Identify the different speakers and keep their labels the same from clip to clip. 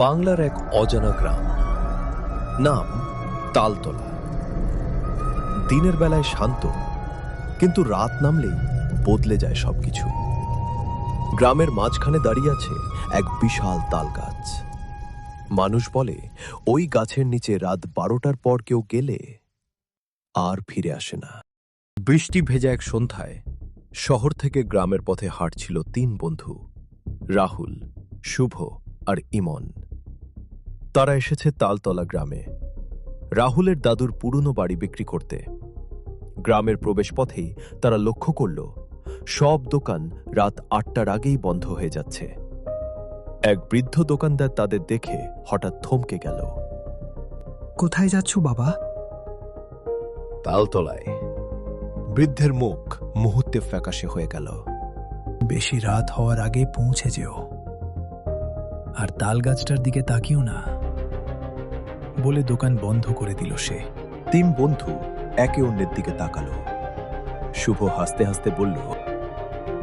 Speaker 1: বাংলার এক অজানা গ্রাম, নাম তালতলা। দিনের বেলায় শান্ত, কিন্তু রাত নামলেই বদলে যায় সবকিছু। গ্রামের মাঝখানে দাঁড়িয়ে আছে এক বিশাল তাল গাছ। মানুষ বলে ওই গাছের নিচে রাত 12টার পর কেউ গেলে আর ফিরে আসে না। বৃষ্টি ভেজা এক সন্ধ্যায় শহর থেকে গ্রামের পথে হাঁটছিল 3 বন্ধু, রাহুল, শুভ আর ইমন। তারা এসেছে তালতলা গ্রামে রাহুলের দাদুর পুরনো বাড়ি বিক্রি করতে। গ্রামের প্রবেশপথেই তারা লক্ষ্য করল সব দোকান রাত 8টার আগেই বন্ধ হয়ে যাচ্ছে। এক বৃদ্ধ দোকানদার তাদের দেখে হঠাৎ থমকে গেল।
Speaker 2: কোথায় যাচ্ছ বাবা?
Speaker 1: তালতলায়। বৃদ্ধের মুখ মুহূর্তে ফ্যাকাশে হয়ে গেল।
Speaker 2: বেশি রাত হওয়ার আগে পৌঁছে যেও, আর তাল গাছটার দিকে তাকিও না, বলে দোকান বন্ধ করে দিল সে।
Speaker 1: 3 বন্ধু একে অন্যের দিকে তাকালো। শুভ হাসতে হাসতে বলল,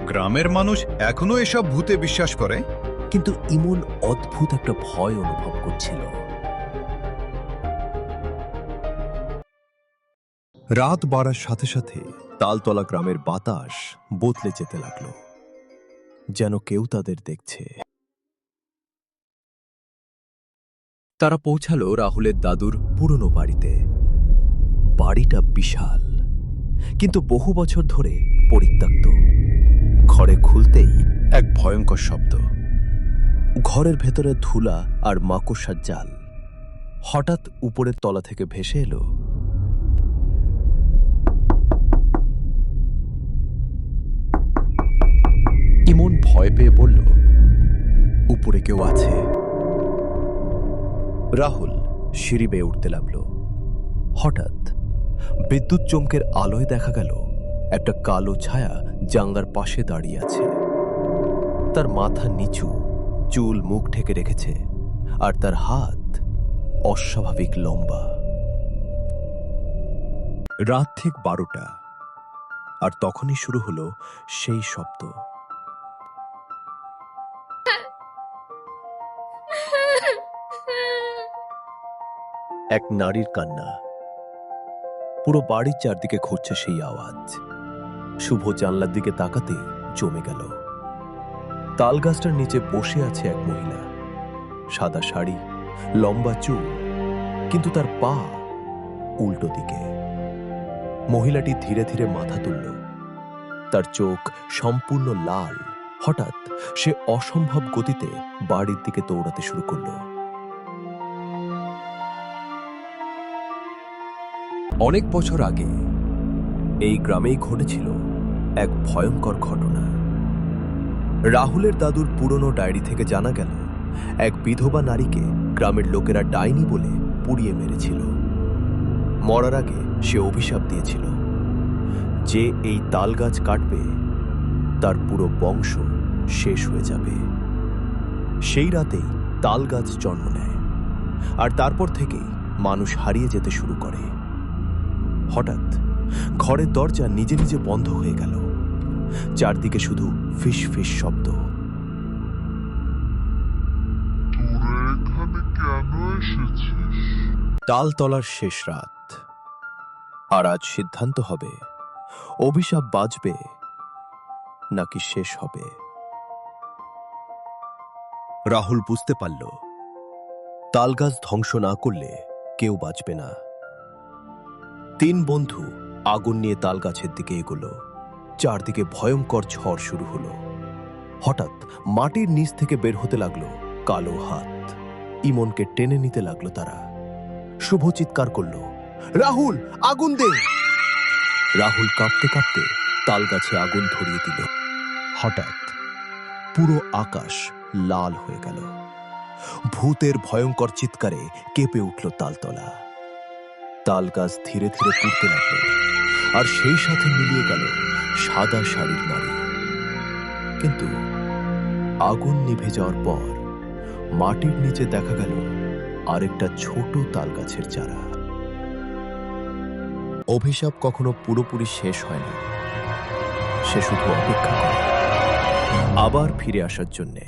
Speaker 3: গ্রামের মানুষ এখনো এসব ভূতে বিশ্বাস করে?
Speaker 1: কিন্তু ইমন অদ্ভুত একটা ভয় অনুভব করছিল। রাত বাড়ার সাথে সাথে তালতলা গ্রামের বাতাস বদলে যেতে লাগলো, যেন কেউ তাদের দেখছে। তারা পৌঁছালো রাহুলের দাদুর পুরনো বাড়িতে। বাড়িটা বিশাল, কিন্তু বহু বছর ধরে পরিত্যক্ত। ঘরে খুলতেই এক ভয়ঙ্কর শব্দ। ঘরের ভেতরে ধুলা আর মাকড়সার জাল। হঠাৎ উপরের তলা থেকে ভেসে এলো ইমন ভয় পেয়ে বলল, উপরে কেউ আছে। রাহুল সিঁড়ি বেয়ে উঠতে লাগলো। হঠাৎ বিদ্যুৎ চমকের আলোয় দেখা গেল একটা কালো ছায়া জানলার পাশে দাঁড়িয়ে আছে। তার মাথা নিচু, চুল মুখ ঢেকে রেখেছে, আর তার হাত অস্বাভাবিক লম্বা। রাত ঠিক 12টা, আর তখনই শুরু হলো সেই শব্দ। এক নারীর কান্না। পুরো বাড়ির চারদিকে ঘুরছে সেই আওয়াজ। শুভ জানলার দিকে তাকাতেই জমে গেল। তাল গাছটার নিচে বসে আছে এক মহিলা। সাদা শাড়ি, লম্বা চুল, কিন্তু তার পা উল্টো দিকে। মহিলাটি ধীরে ধীরে মাথা তুলল। তার চোখ সম্পূর্ণ লাল। হঠাৎ সে অসম্ভব গতিতে বাড়ির দিকে দৌড়াতে শুরু করল। অনেক বছর আগে এই গ্রামেই ঘটেছিল এক ভয়ঙ্কর ঘটনা। রাহুলের দাদুর পুরনো ডায়েরি থেকে জানা গেল এক বিধবা নারীকে গ্রামের লোকেরা ডাইনি বলে পুড়িয়ে মেরেছিল। মরার আগে সে অভিশাপ দিয়েছিল, যে এই তাল গাছ কাটবে তার পুরো বংশ শেষ হয়ে যাবে। সেই রাতেই তাল গাছ জন্ম নেয়, আর তারপর থেকেই মানুষ হারিয়ে যেতে শুরু করে। হঠাৎ ঘরের দরজা নিজে নিজে বন্ধ হয়ে গেল। চারদিকে শুধু ফিস ফিস শব্দ। তালতলার শেষ রাত, আর আজ সিদ্ধান্ত হবে অভিশাপ বাঁচবে নাকি শেষ হবে। রাহুল বুঝতে পারল, তালগাছ ধ্বংস না করলে কেউ বাঁচবে না। 3 বন্ধু আগুন নিয়ে তালগাছের দিকে এগোলো। চারদিকে ভয়ঙ্কর ঝড় শুরু হলো। হঠাৎ মাটির নিচ থেকে বের হতে লাগলো কালো হাত। ইমনকে টেনে নিতে লাগলো তারা। শুভ চিৎকার করলো, রাহুল, আগুন দে! রাহুল কাঁপতে কাঁপতে তালগাছে আগুন ধরিয়ে দিল। হঠাৎ পুরো আকাশ লাল হয়ে গেল। ভূতের ভয়ঙ্কর চিৎকারে কেঁপে উঠল তালতলা। তালগাছ ধীরে ধীরে পুড়তে লাগলো, আর সেই সাথে মিলিয়ে গেল সাদা শাড়ির নারী। কিন্তু আগুন নিভে যাওয়ার পর মাটির নিচে দেখা গেল আরেকটা ছোট তালগাছের চারা। অভিশাপ কখনো পুরোপুরি শেষ হয় না, সে শুধু অপেক্ষা করে আবার ফিরে আসার জন্যে।